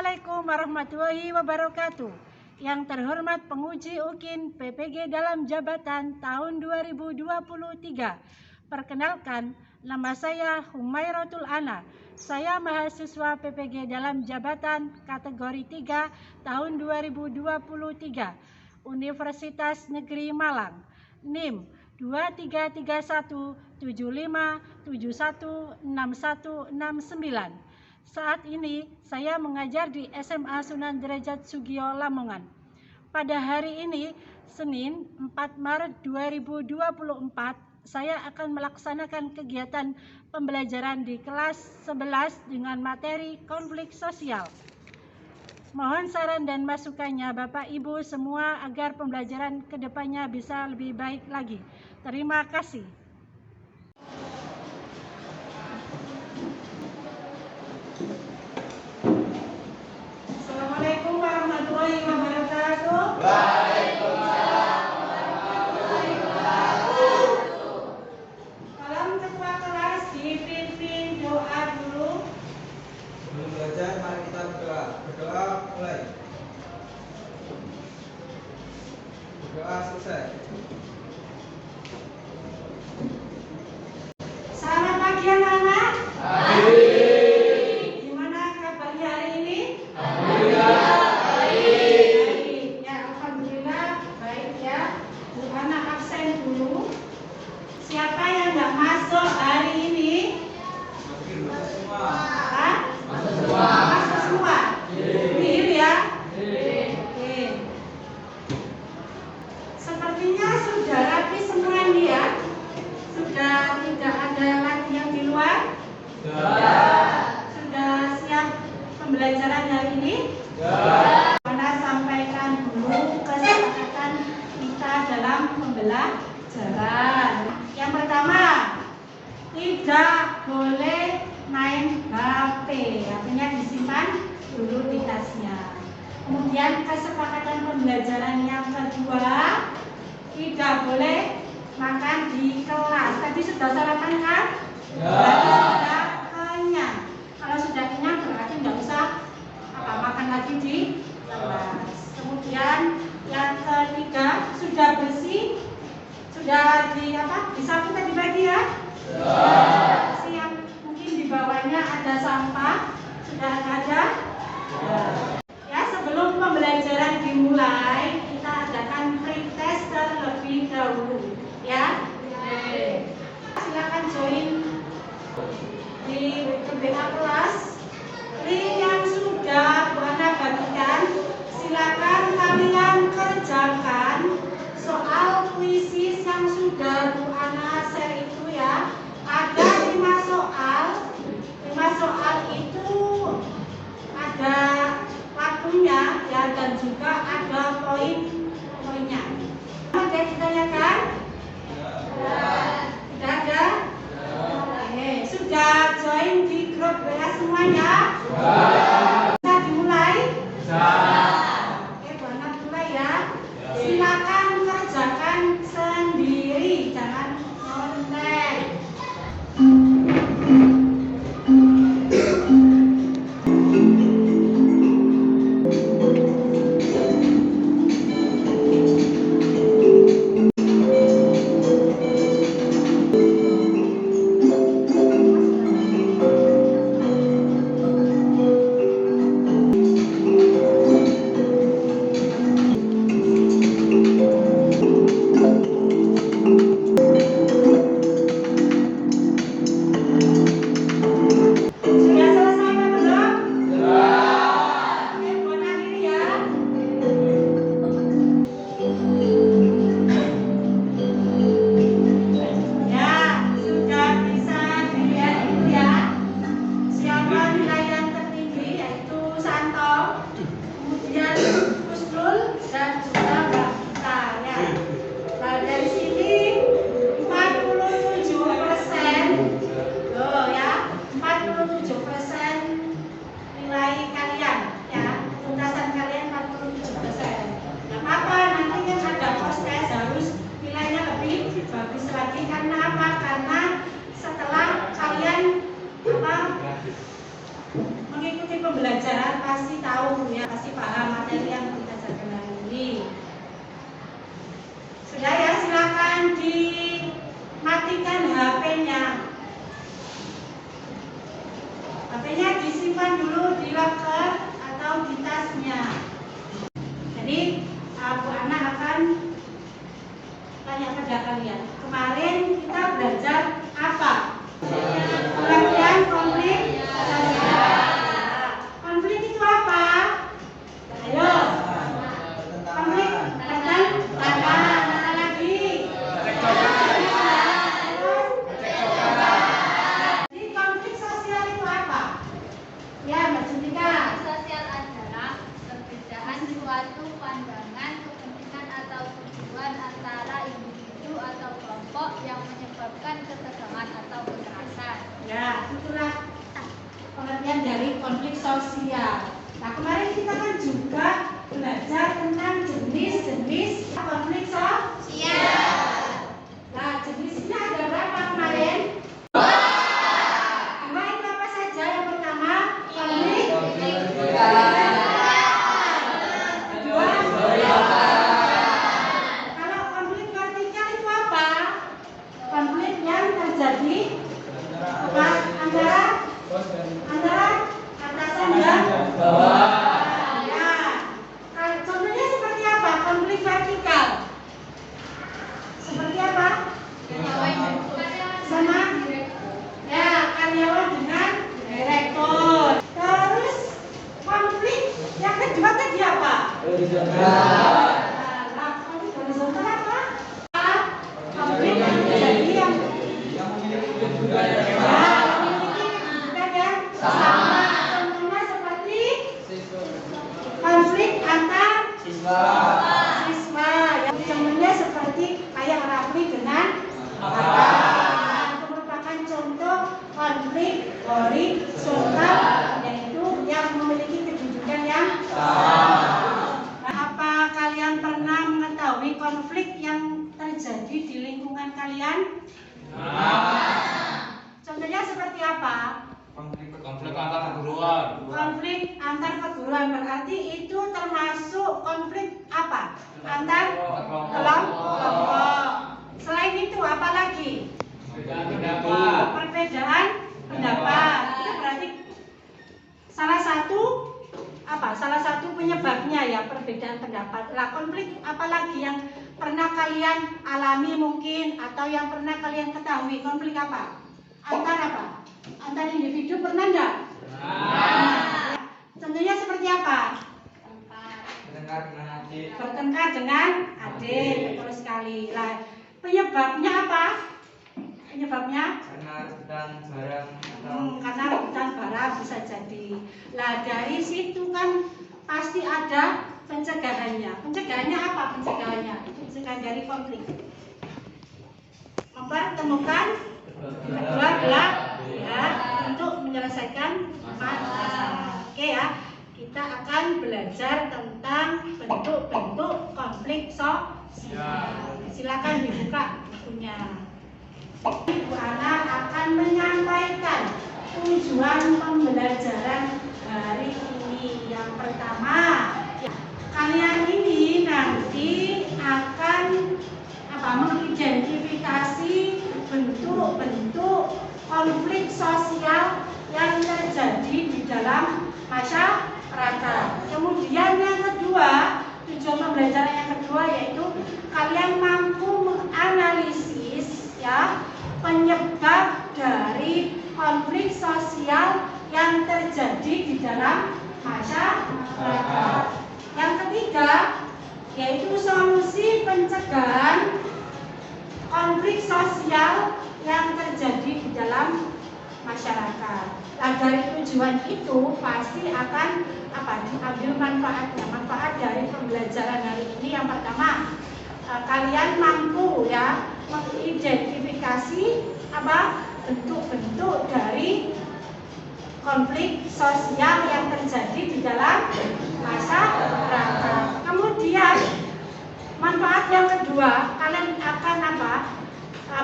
Assalamualaikum warahmatullahi wabarakatuh. Yang terhormat penguji UKIN PPG dalam jabatan tahun 2023. Perkenalkan, nama saya Humairatul Ana. Saya mahasiswa PPG dalam jabatan kategori 3 tahun 2023. Universitas Negeri Malang. NIM 237175716169. Saat ini saya mengajar di SMA Sunan Derajat Sugio Lamongan. Pada hari ini, Senin 4 Maret 2024, saya akan melaksanakan kegiatan pembelajaran di kelas 11 dengan materi konflik sosial. Mohon saran dan masukannya Bapak Ibu semua agar pembelajaran kedepannya bisa lebih baik lagi. Terima kasih. Assalamualaikum warahmatullahi wabarakatuh. Waalaikumsalam warahmatullahi wabarakatuh. Salam ketua kelas, dipimpin doa dulu. Sebelum belajar, mari kita berdoa. Berdoa mulai. Berdoa selesai. Selamat pagi anak-anak. Pagi. Gimana kabarnya hari ini? Alhamdulillah baik. Ya, alhamdulillah baik ya. Bu anak absen dulu. Siapa yang nggak masuk hari ini? Masuk semua. Hah? Masuk semua. Masuk semua. Clear ya? Oke. Sepertinya sudah rapi semua nih ya. Sudah tidak ada lagi yang di luar. Sudah siap pembelajaran hari ini. Mana sampaikan dulu kesepakatan kita dalam pembelajaran. Yang pertama, tidak boleh main HP. Artinya disimpan dulu di tasnya. Kemudian kesepakatan pembelajaran yang kedua, tidak boleh makan di kelas. Tadi sudah sarapan kan? Berarti sudah kenyang. Kalau sudah kenyang berarti nggak usah makan lagi di kelas. Kemudian yang ketiga, sudah bersih, sudah disapu tadi pagi ya? Bersih yang mungkin di bawahnya ada sampah, sudah ada? Ya, sebelum pembelajaran dimulai, kita adakan pretest terlebih dahulu, ya. Silakan join di WA kelas. Link yang sudah Bu Ana bagikan, silakan kalian kerjakan soal kuisis yang sudah Bu Ana share itu ya. Ada 5 soal. 5 soal itu ada waktunya ya, dan juga ada poin-poinnya. Ada ditanyakan? Tidak ada? Oke, sudah join di grup WA semuanya? Bisa dimulai? Oke, Bu Ana mulai ya. Silakan kerjakan sendiri, jangan nyontek. pada kalian. Kemarin kita belajar apa? Pengertian konflik sosial. Konflik itu apa? Ayo. Konflik tentang apa? Apa lagi? Jadi konflik sosial itu apa? Ya, Mbak Juntika. Sosial adalah perbedaan suatu pandangan, kepentingan atau tujuan antara individu atau kelompok yang menyebabkan ketegangan atau kekerasan. Ya, itulah pengertian dari konflik sosial. Nah, kemarin kita kan juga belajar tentang jenis-jenis konflik sosial. Nah, jenisnya ada berapa kemarin? Dua itu apa saja? Yang pertama, konflik kedua, kalau konflik vertikal itu apa? Konflik yang terjadi apa? Antara atasan dan bawah. Ya. Contohnya seperti apa? Konflik vertikal. Seperti apa? Sama ya, karyawan dengan direktur. Terus konflik yang kedua tadi apa? Nah, konflik horizontal apa? Konflik yang terjadi yang memiliki kedudukan yang sama. Contohnya seperti konflik antar siswa. Ya, contohnya seperti kayak Rafli dengan itu merupakan contoh konflik horizontal, yaitu yang memiliki kedudukan yang sama. Apa kalian pernah mengetahui konflik yang terjadi di lingkungan kalian? Contohnya seperti apa? Konflik antar perguruan. Konflik antar perguruan berarti itu termasuk konflik apa? Antar kelompok. Selain itu apa lagi? Perbedaan pendapat. Perbedaan pendapat. Itu berarti salah satu apa? Salah satu penyebabnya ya perbedaan pendapat. Lah, konflik apa lagi yang pernah kalian alami mungkin atau yang pernah kalian ketahui? Konflik apa? Antar apa? Antar individu pernah enggak? Contohnya seperti apa? Bertengkar dengan adik. Betul sekali. Lah, penyebabnya apa? Penyebabnya? Karena rebutan barang atau Karena rebutan barang bisa jadi. Lah, dari situ kan pasti ada pencegahannya. Pencegahannya apa? Pencegahan dari konflik. Mempertemukan kedua belah ya untuk menyelesaikan masalah. Oke ya, kita akan belajar tentang bentuk-bentuk konflik sosial. Silakan dibuka bukunya. Ibu Ana akan menyampaikan tujuan pembelajaran hari ini. Yang pertama, kalian ini nanti akan mengidentifikasi bentuk-bentuk konflik sosial yang terjadi di dalam masyarakat. Kemudian yang kedua, tujuan pembelajaran yang kedua yaitu kalian mampu menganalisis ya penyebab dari konflik sosial yang terjadi di dalam masyarakat. Yang ketiga yaitu solusi pencegahan konflik sosial yang terjadi di dalam masyarakat. Nah, dari tujuan itu pasti akan diambil manfaatnya. Manfaat dari pembelajaran hari ini yang pertama, kalian mampu ya mengidentifikasi bentuk-bentuk dari konflik sosial yang terjadi di dalam masyarakat. Kemudian manfaat yang kedua, kalian akan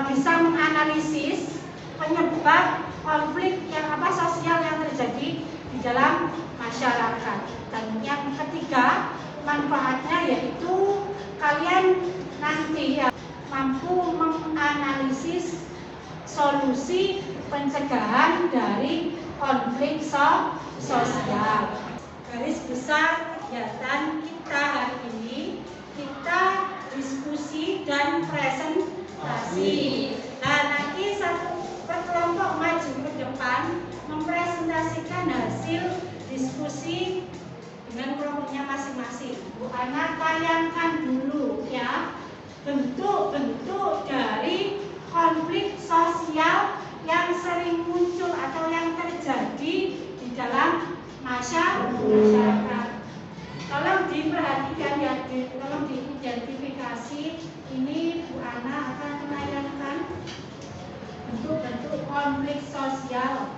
bisa menganalisis penyebab konflik yang sosial yang terjadi di dalam masyarakat. Dan yang ketiga, manfaatnya yaitu kalian nanti mampu menganalisis solusi pencegahan dari konflik sosial. Garis besar kegiatan kita hari ini, kita diskusi dan present Nah, nanti satu kelompok maju ke depan mempresentasikan hasil diskusi dengan kelompoknya masing-masing. Bu Ana tayangkan dulu ya bentuk-bentuk dari konflik sosial yang sering muncul atau yang terjadi di dalam masyarakat. Tolong diperhatikan ya, tolong diidentifikasi. Ini Bu Ana akan menayangkan bentuk-bentuk konflik sosial.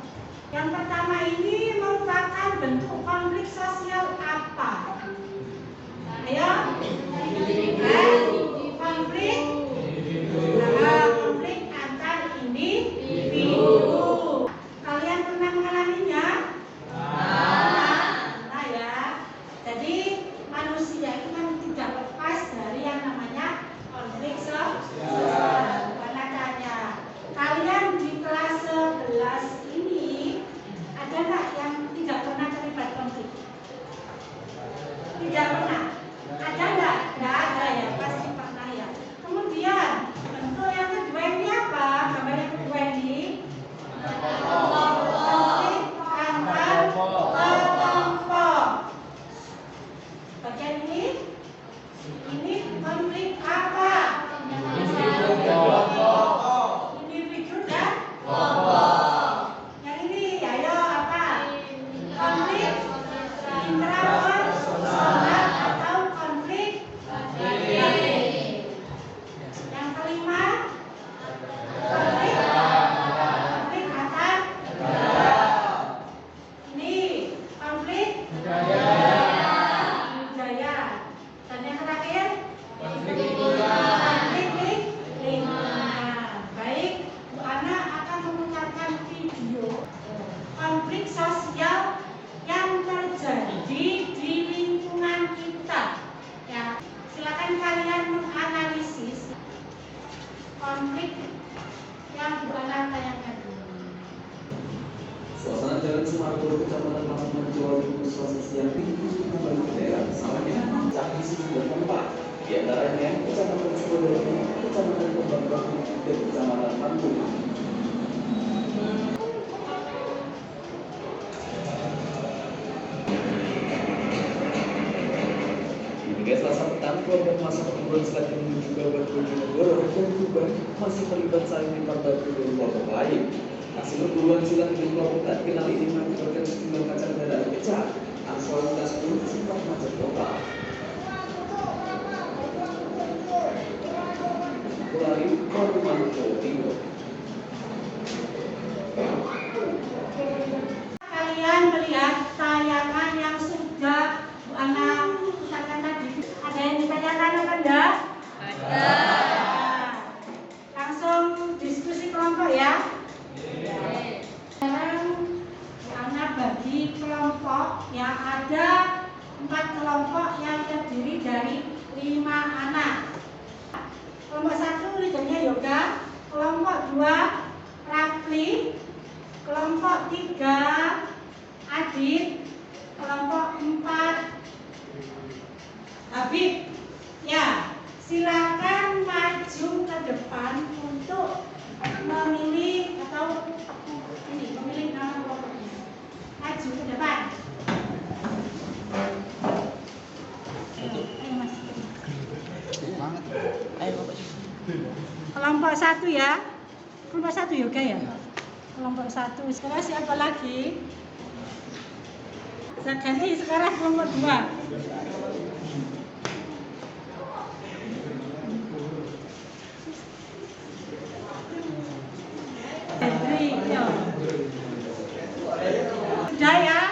Yang pertama ini merupakan bentuk konflik sosial apa? Ayo, konflik antar individu. Kalian pernah mengalaminya? Nah ya. Jadi manusia itu kan tidak lepas dari yang namanya konflik sosial. Karena tanya, kalian di kelas 11 ini ada nggak yang tidak pernah terlibat konflik? Tidak pernah. Ada nggak? Nggak ada ya, pasti pernah ya. Kemudian bentuk yang kedua ini apa? Gambar yang kedua ini konflik antar kelompok. Bagian ini konflik apa? Individu dan kelompok. Yang ini ayo apa? Konflik intrapersonal atau konflik. Yang kelima konflik antar. Ini konflik budaya. Dan yang terakhir konflik lingkungan. Baik, Bu Ana akan memutarkan video konflik sosial yang terjadi di lingkungan kita. Ya, silakan kalian menganalisis konflik yang Bu Ana tayangkan. Suasana Jalan Sumargo, Kecamatan Lamongan, Jawa Timur, Selasa siang itu kembali ke daerah misalnya di sejumlah tempat, di antaranya Kecamatan Sukadana, Kecamatan Kembang Batu, dan Kecamatan Pantung. Hingga Selasa petang, kelompok masa perguruan silat yang menuju Gawat Bojonegoro dan Tuban masih terlibat saling lempar batu dengan kelompok lain. Hasil perguruan silat dengan kelompok tak dikenal ini mengakibatkan sejumlah kaca kendaraan pecah. Arus lalu lintas pun sempat macet total. Kulari, Kabupaten Jawa Timur. Kalian melihat tayangan yang sudah Bu Ana putarkan tadi. Ada yang ditanyakan apa enggak? Ada. Langsung diskusi kelompok ya. Sekarang Bu Ana bagi kelompok yang ada 4 kelompok yang terdiri dari 5 anak. Kelompok 1 leadernya Yoga, kelompok 2 Rafli, kelompok 3 Adit, kelompok 4 Habib. Ya, silakan maju ke depan untuk memilih atau memilih nama kelompoknya. Maju ke depan. Ayo Mas. Kelompok 1 ya. Kelompok 1 Yoga ya. Kelompok 1. Sekarang siapa lagi? Ganti sekarang kelompok 2. Sudah ya?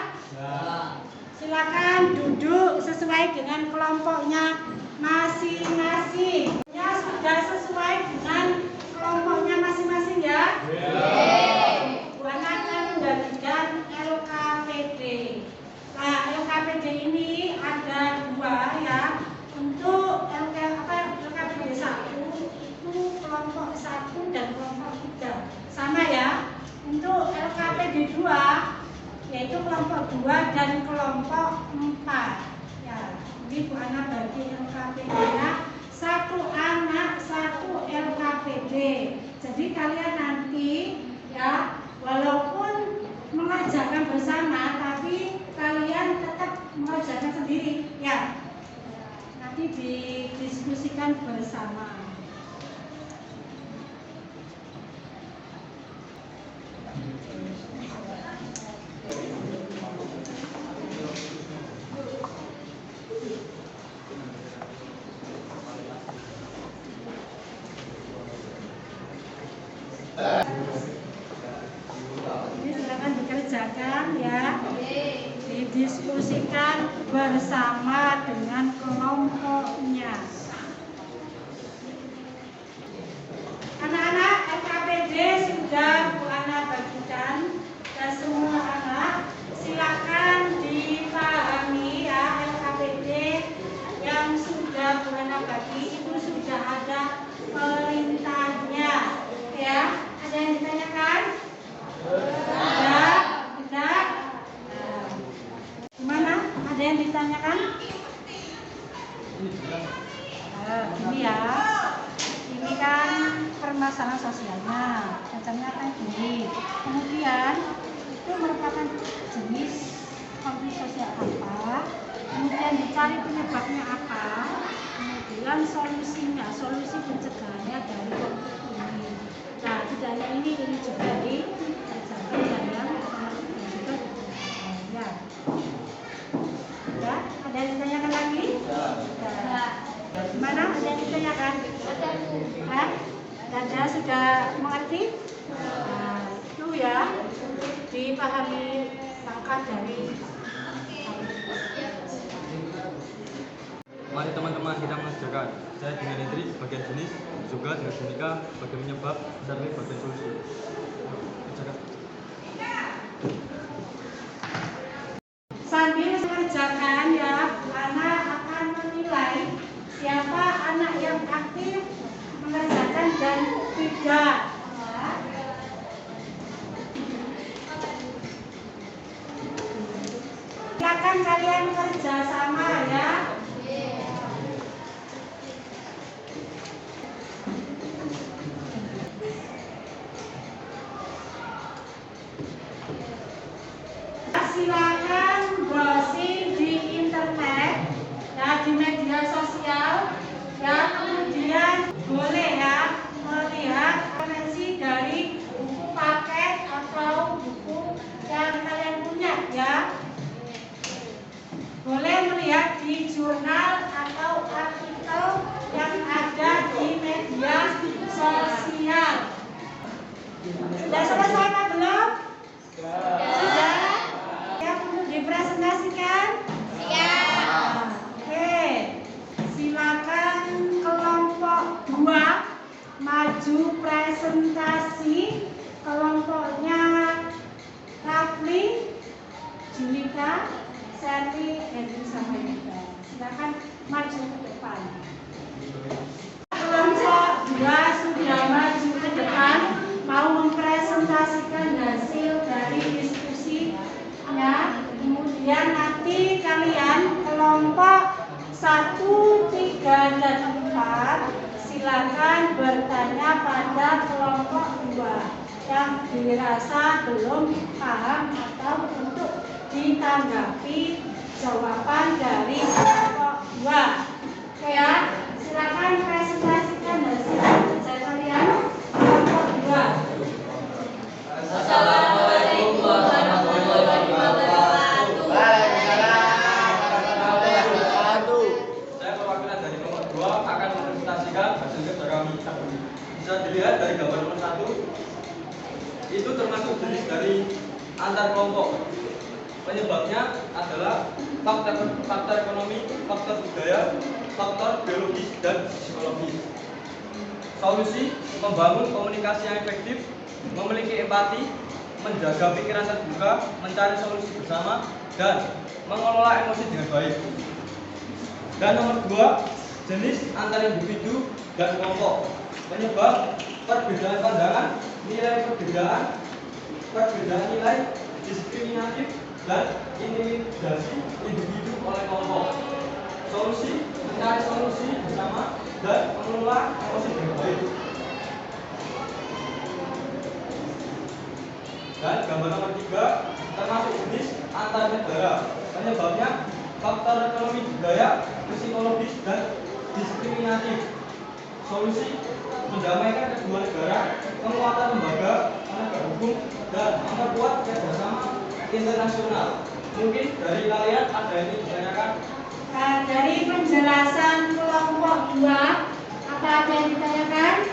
Silakan duduk sesuai dengan kelompoknya masing-masing. Ya, sudah sesuai dengan kelompoknya masing-masing ya? Bu Ana akan membagikan LKPD. Nah, LKPD ini ada 2 ya. Untuk LKPD 1 itu kelompok 1 dan kelompok 3. Sama ya. Untuk LKPD 2 yaitu kelompok 2 dan kelompok 4. Ya, jadi Bu Ana bagi LKPD-nya satu anak, satu LKPD. Jadi kalian nanti ya, walaupun mengerjakan bersama, tapi kalian tetap mengerjakan sendiri ya. Nanti didiskusikan bersama. Ini silakan dikerjakan ya, didiskusikan bersama dengan kelompoknya. Anak-anak LKPD sudah Bu Ana bagikan dan semua anak silakan dipahami ya, LKPD yang sudah Bu Ana bagi itu sudah ada perintahnya ya. Ada yang ditanyakan? Tidak? Tidak? Gimana? Ada yang ditanyakan? Ini ya, ini kan permasalahan sosialnya, contohnya kan gini. Kemudian itu merupakan jenis konflik sosial apa, kemudian dicari penyebabnya apa, kemudian solusinya, solusi pencegahannya dari konflik ini. Nah, tidak hanya ini juga dikerjakan dan yang juga ya. Ya, ada yang ditanyakan lagi? Ya. Gimana? Ada yang ditanyakan? Hah? Ada sudah mengerti? Nah, itu ya, dipahami langkah dari. Mari teman-teman kita mengerjakan. Saya dengan Hendri bagian jenis, juga dengan Jenika bagian penyebab, dan bagian solusi. Kerjakan. Sambil mengerjakan ya, anak akan menilai siapa anak yang aktif mengerjakan dan tidak. Silakan kalian kerja sama ya. Silakan browsing di internet ya, di media sosial ya, kemudian boleh ya melihat referensi dari buku paket atau buku yang kalian punya ya. Boleh melihat di jurnal atau artikel yang ada di media sosial. Sudah selesai apa belum? Sudah? Siap untuk dipresentasikan? Siap. Oke. Silakan kelompok 2 maju presentasi. Kelompoknya Rafli, Julika, Sally, Henry sama Yuda. Silakan maju ke depan. Kelompok 2 sudah maju ke depan, mau mempresentasikan hasil dari diskusinya. Kemudian nanti kalian kelompok 1, 3, dan 4 silakan bertanya pada kelompok 2 yang dirasa belum paham atau untuk ditanggapi jawaban dari kelompok 2. Oke ya, silakan presentasikan hasil kerja kalian kelompok 2. Assalamualaikum warahmatullahi wabarakatuh. Saya perwakilan dari nomor 2 akan mempresentasikan hasil kerja kami. Bisa dilihat dari gambar nomor 1, itu termasuk jenis dari antar kelompok. Penyebabnya adalah faktor ekonomi, faktor budaya, faktor biologis, dan psikologis. Solusi: membangun komunikasi yang efektif, memiliki empati, menjaga pikiran terbuka, mencari solusi bersama, dan mengelola emosi dengan baik. Dan nomor 2, jenis antar individu dan kelompok. Penyebab: perbedaan pandangan, nilai perbedaan, perbedaan nilai, diskriminatif, dan intimidasi individu oleh kelompok. Solusi: mencari solusi bersama dan mengelola emosi dengan baik. Dan gambar nomor 3 termasuk jenis antar negara. Penyebabnya faktor ekonomi, budaya, psikologis, dan diskriminatif. Solusi mendamaikan kedua negara, penguatan lembaga penegak hukum, dan memperkuat kerjasama internasional. Mungkin dari kalian ada yang ditanyakan? Dari penjelasan kelompok 2, apa ada yang ditanyakan?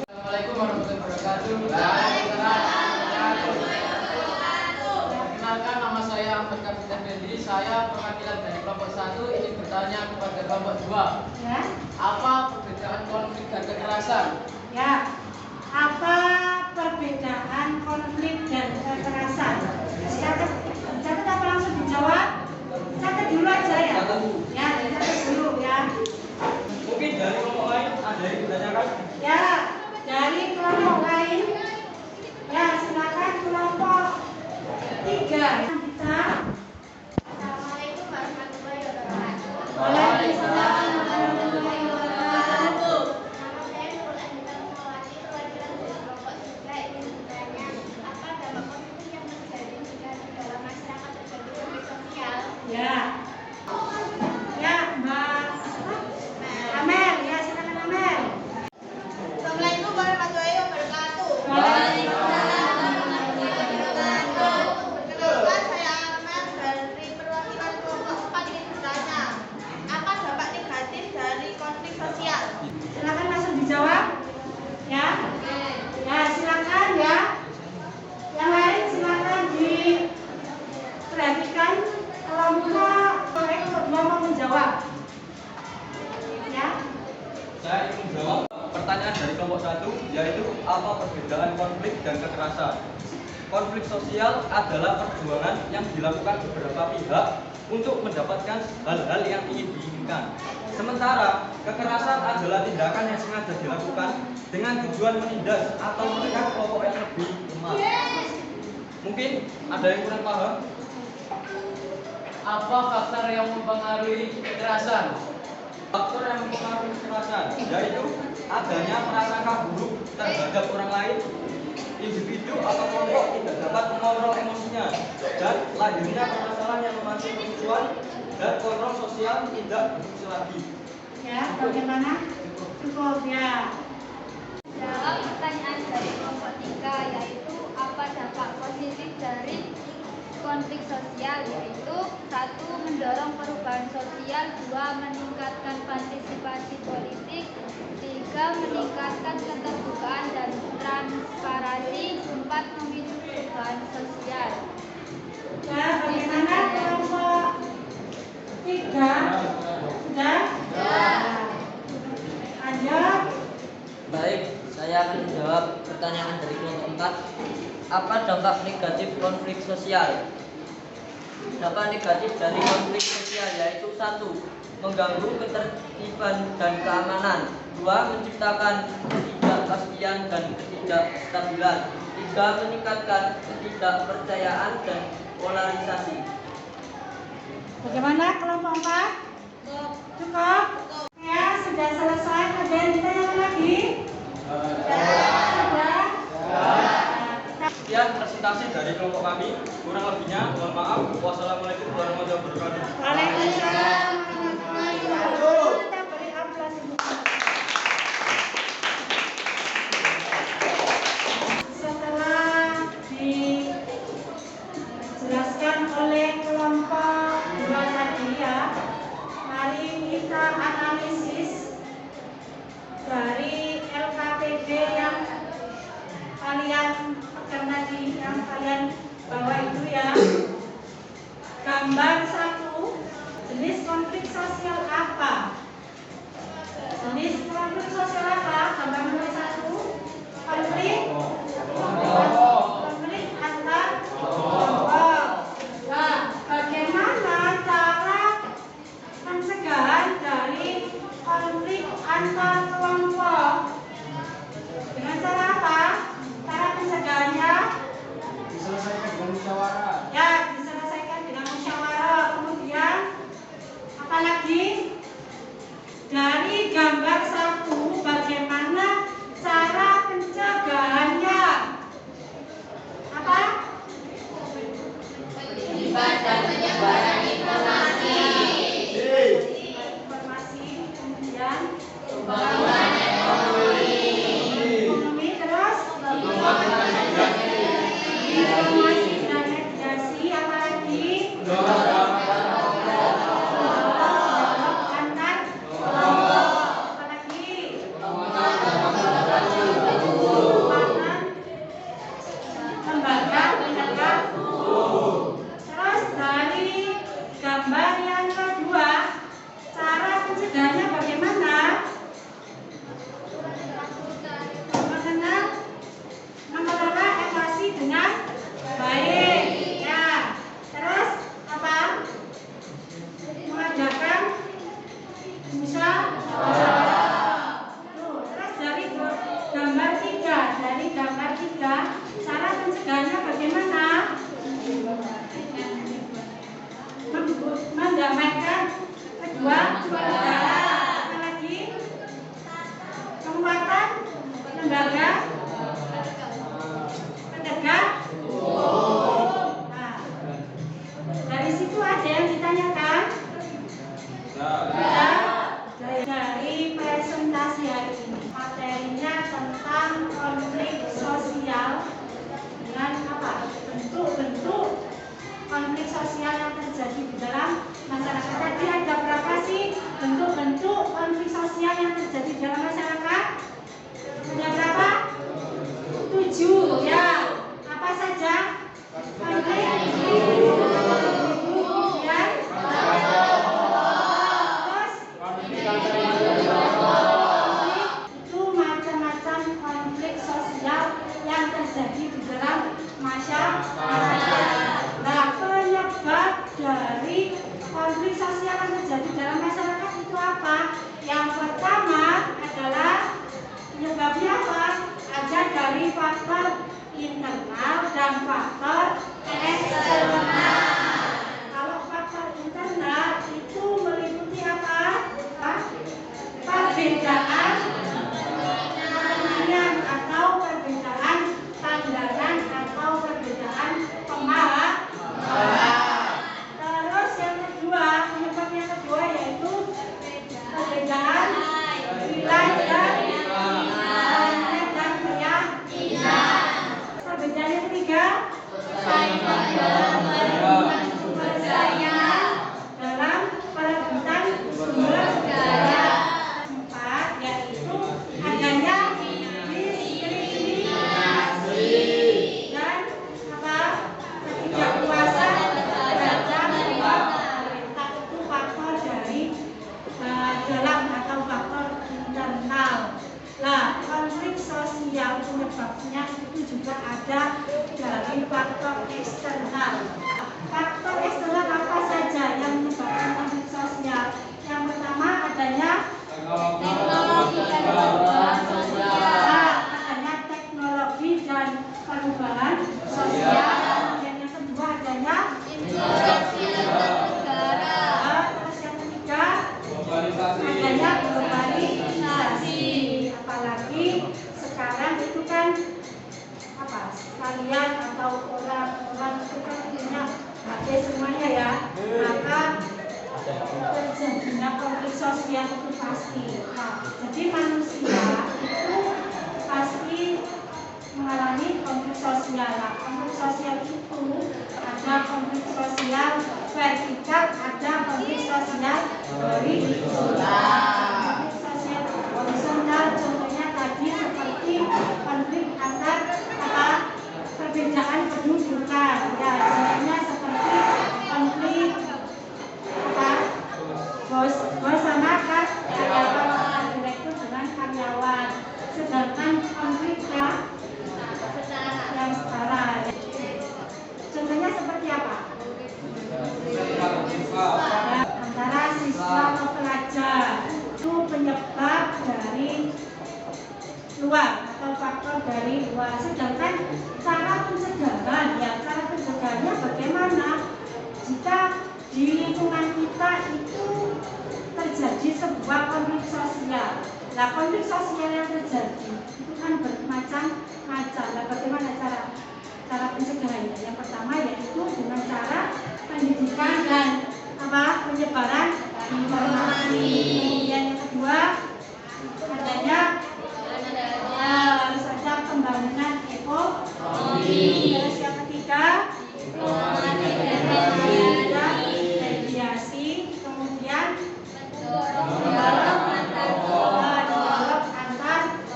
Assalamualaikum warahmatullahi wabarakatuh. Perkenalkan, nama saya Ahmad Kapitan Fendi. Saya perwakilan dari kelompok 1 ingin bertanya kepada kelompok 2. Ya. Apa perbedaan konflik dan kekerasan? Ya. Apa perbedaan konflik dan kekerasan? Catat apa langsung dijawab? Catat dulu aja ya. Ya, catat dulu ya. Mungkin dari kelompok lain ada yang ditanyakan? Ya, dari kelompok lain. Ya, silakan kelompok 3. Kita. Assalamualaikum warahmatullahi wabarakatuh. Waalaikumsalam warahmatullahi wabarakatuh. Nama saya Nurul Anita Musmawati, perwakilan dari kelompok 3 ingin bertanya, apa dampak konflik yang terjadi jika di dalam masyarakat terjadi konflik sosial? Ya. Ya, Mbak Amel, ya silakan Amel. Assalamualaikum warahmatullahi wabarakatuh. Perkenalkan, saya Amel dari perwakilan kelompok 4 ingin bertanya, apa dampak negatif dari konflik sosial? Silakan langsung dijawab. Ya. Ya, silakan ya. Yang lain silakan diperhatikan kelompok mau menjawab. Ya. Saya ingin menjawab pertanyaan dari kelompok 1, yaitu apa perbedaan konflik dan kekerasan. Konflik sosial adalah perjuangan yang dilakukan beberapa pihak untuk mendapatkan hal-hal yang ingin diinginkan. Sementara kekerasan adalah tindakan yang sengaja dilakukan dengan tujuan menindas atau menekan kelompok yang lebih lemah. Mungkin ada yang kurang paham? Apa faktor yang mempengaruhi kekerasan? Faktor yang mempengaruhi kekerasan yaitu adanya prasangka buruk terhadap orang lain, individu atau kelompok tidak dapat mengontrol emosinya, dan lahirnya permasalahan yang memancing permusuhan dan kontrol sosial tidak berfungsi lagi. Ya, bagaimana? Cukup ya. Jawab pertanyaan dari kelompok 3, yaitu apa dampak positif dari konflik sosial, yaitu 1. Mendorong perubahan sosial, 2. Meningkatkan partisipasi politik, 3. Meningkatkan keterbukaan dan transparansi, 4. Memicu perubahan sosial. Ya, bagaimana kelompok 3? Sudah? Ya. Lanjut. Baik, saya akan menjawab pertanyaan dari kelompok 4. Apa dampak negatif konflik sosial? Dampak negatif dari konflik sosial yaitu 1. Mengganggu ketertiban dan keamanan, 2. Menciptakan ketidakpastian dan ketidakstabilan, 3. Meningkatkan ketidakpercayaan dan polarisasi. Bagaimana kelompok 4? Cukup? Ya, sudah selesai. Ada yang ditanyakan lagi? Sudah? Sekian presentasi dari kelompok kami. Kurang lebihnya mohon maaf. Wassalamualaikum warahmatullahi wabarakatuh. Waalaikumsalam warahmatullahi wabarakatuh. Kita beri aplaus ibu. Setelah dijelaskan oleh kelompok 2 tadi ya, mari kita analisis dari LKPD yang kalian pegang tadi, yang kalian bawa itu ya. Gambar 1, jenis konflik sosial apa? Jenis konflik sosial apa? Gambar nomor 1, konflik antar kelompok. Nah, bagaimana cara pencegahan dari konflik antar kelompok? Dengan cara apa? Cara pencegahannya? Diselesaikan dengan musyawarah. Ya, diselesaikan dengan musyawarah. Kemudian apa lagi? konflik sosial yang terjadi dalam masyarakat itu apa? Yang pertama adalah penyebabnya apa? Ada dari faktor internal dan faktor eksternal. Kalau faktor internal itu meliputi apa? Perbedaan kepentingan atau perbedaan pandangan atau perbedaan pemahaman. Terus yang kedua, penyebab yang kedua yaitu perbedaan wilayah dan keyakinan. Perbedaan yang ketiga, dalam perebutan sumber daya. Empat, yaitu adanya diskriminasi dan ketidakpuasan terhadap pemerintah. Itu faktor dari dalam atau faktor internal. Nah, konflik sosial penyebabnya itu juga ada dari faktor eksternal. Faktor eksternal apa saja yang menyebabkan konflik sosial? Yang pertama adanya teknologi dan perubahan sosial. Adanya teknologi dan perubahan sosial. Dan yang kedua adanya investasi negara. Terus yang ketiga adanya globalisasi. Apalagi sekarang itu kan kalian atau orang-orang itu kan punya HP semuanya ya, maka terjadinya konflik sosial itu pasti. Nah, jadi manusia itu pasti mengalami konflik sosial. Nah, konflik sosial itu ada konflik sosial vertikal, ada konflik sosial horizontal. Konflik sosial horizontal contohnya tadi seperti konflik antar perbedaan pendudukan, ya contohnya seperti konflik bos sama karyawan, direktur dengan karyawan. Sedangkan konflik yang setara, contohnya seperti apa? Antara siswa atau pelajar, itu penyebab dari luar atau faktor dari luar. Sedangkan cara pencegahan, ya cara pencegahannya bagaimana? Jika di lingkungan kita itu terjadi sebuah konflik sosial. Nah, konflik sosial yang terjadi itu kan bermacam-macam. Nah, bagaimana cara pencegahannya? Yang pertama yaitu dengan cara pendidikan dan penyebaran informasi. Kemudian yang kedua adanya harus ada pembangunan ekonomi. Terus yang ketiga mediasi, kemudian dialog antar kelompok.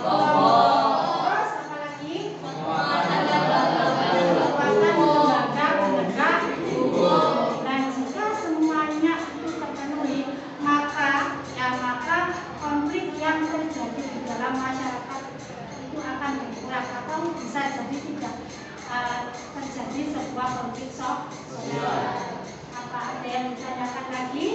Terus apa lagi? Kekuatan lembaga penegak hukum. Dan jika semuanya itu terpenuhi, maka konflik yang terjadi di dalam masyarakat itu akan berkurang atau bisa jadi tidak terjadi sebuah konflik sosial. Apa ada yang ditanyakan lagi?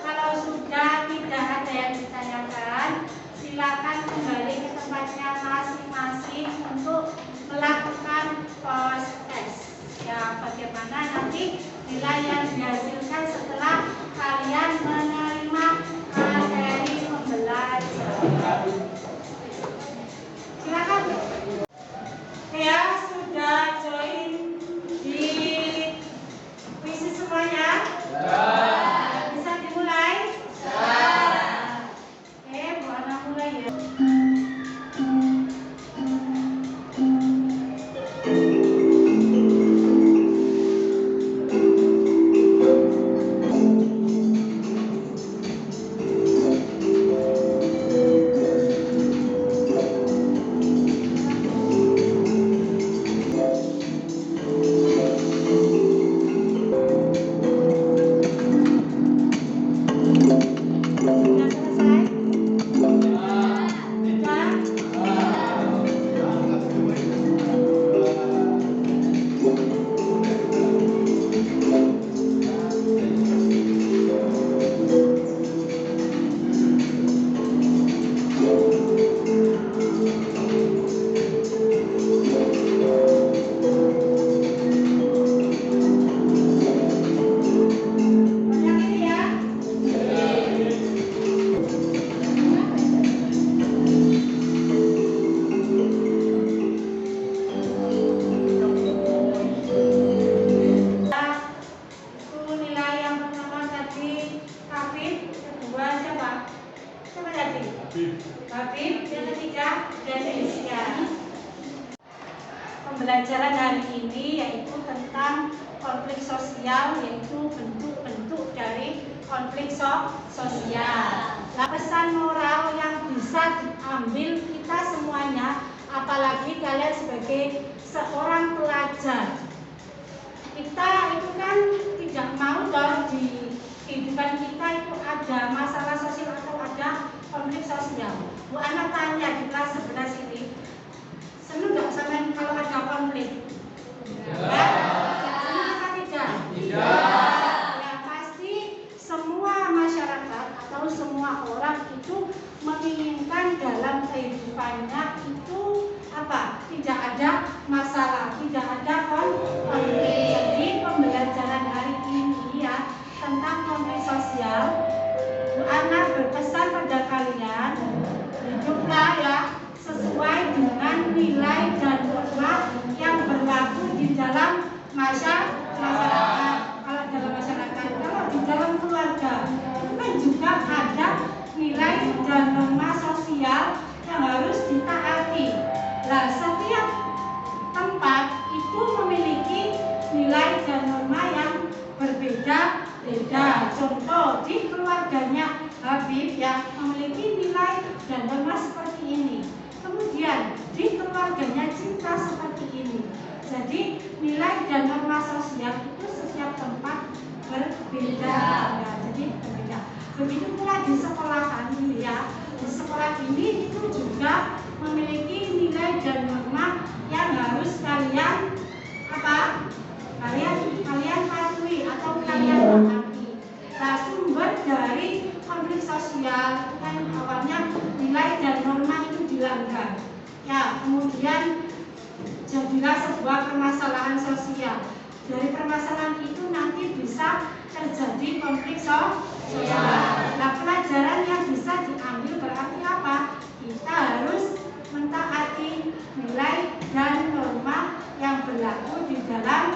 Kalau sudah tidak ada yang ditanyakan, silakan kembali ke tempatnya masing-masing untuk melakukan post test. Ya, bagaimana nanti nilai yang dihasilkan setelah kalian menerima materi pembelajaran. Silakan. Ya, sudah join di kuis semuanya? Bisa dimulai? Oke, Bu Ana mulai ya. Habib. Yang ketiga, Indonesia. Pembelajaran hari ini yaitu tentang konflik sosial, yaitu bentuk-bentuk dari konflik sosial. Nah, pesan moral yang bisa diambil kita semuanya, apalagi kalian sebagai seorang pelajar. Kita itu kan tidak mau dong di kehidupan kita itu ada masalah sosial atau ada konflik sosial. Bu Ana tanya di kelas 11 ini, senang nggak sama kalau ada konflik? Ya. Senang apa tidak? Ya pasti semua masyarakat atau semua orang itu menginginkan dalam kehidupannya itu apa? Tidak ada masalah, tidak ada konflik. Jadi pembelajaran hari ini ya tentang konflik sosial, Bu Ana berpesan pada kalian, hiduplah ya sesuai dengan nilai dan norma yang berlaku di dalam masyarakat. Kalau dalam masyarakat, kalau di dalam keluarga, itu kan juga ada nilai dan norma sosial yang harus ditaati. Nah, setiap tempat itu memiliki nilai dan norma yang berbeda-beda. Contoh di keluarganya Habib yang memiliki nilai dan norma seperti ini. Kemudian di keluarganya Cinta seperti ini. Jadi nilai dan norma sosial itu setiap tempat berbeda. Ya, jadi berbeda. Begitu pula di sekolahan ya. Di sekolah ini itu juga memiliki nilai dan norma yang harus kalian apa? Kalian patuhi atau kalian pahami. Nah, sumber dari konflik sosial kan awalnya nilai dan norma itu dilanggar. Ya, kemudian jadilah sebuah permasalahan sosial. Dari permasalahan itu nanti bisa terjadi konflik sosial. Nah, pelajaran yang bisa diambil berarti apa? Kita harus mentaati nilai dan norma yang berlaku di dalam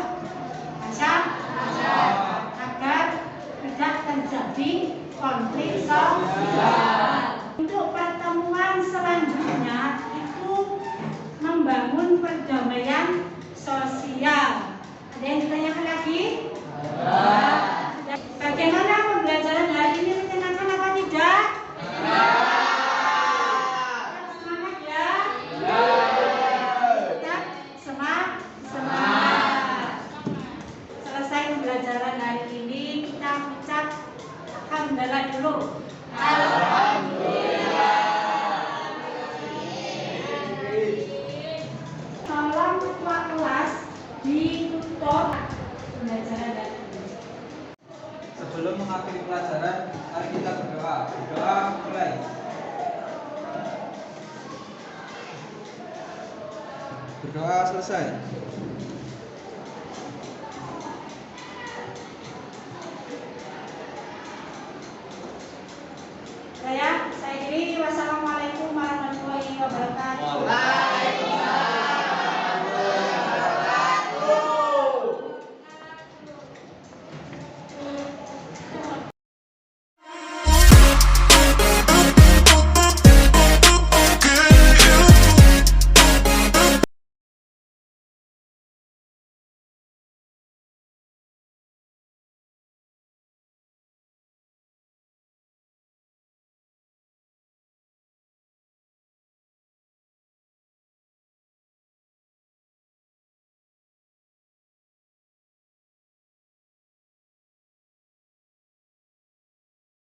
masyarakat agar tidak terjadi konflik sosial. Untuk pertemuan selanjutnya itu membangun perdamaian sosial. Ada yang ditanyakan lagi? Bagaimana pembelajaran hari ini, menyenangkan apa tidak? Semangat ya? Tetap semangat. Selesai pembelajaran hari ini, kita ucap alhamdulillah dulu. Alhamdulillah. Tolong ketua kelas ditutup pembelajaran hari ini. Sebelum mengakhiri pelajaran, mari kita berdoa. Berdoa mulai. Berdoa selesai. Saya akhiri. Wassalamualaikum warahmatullahi wabarakatuh.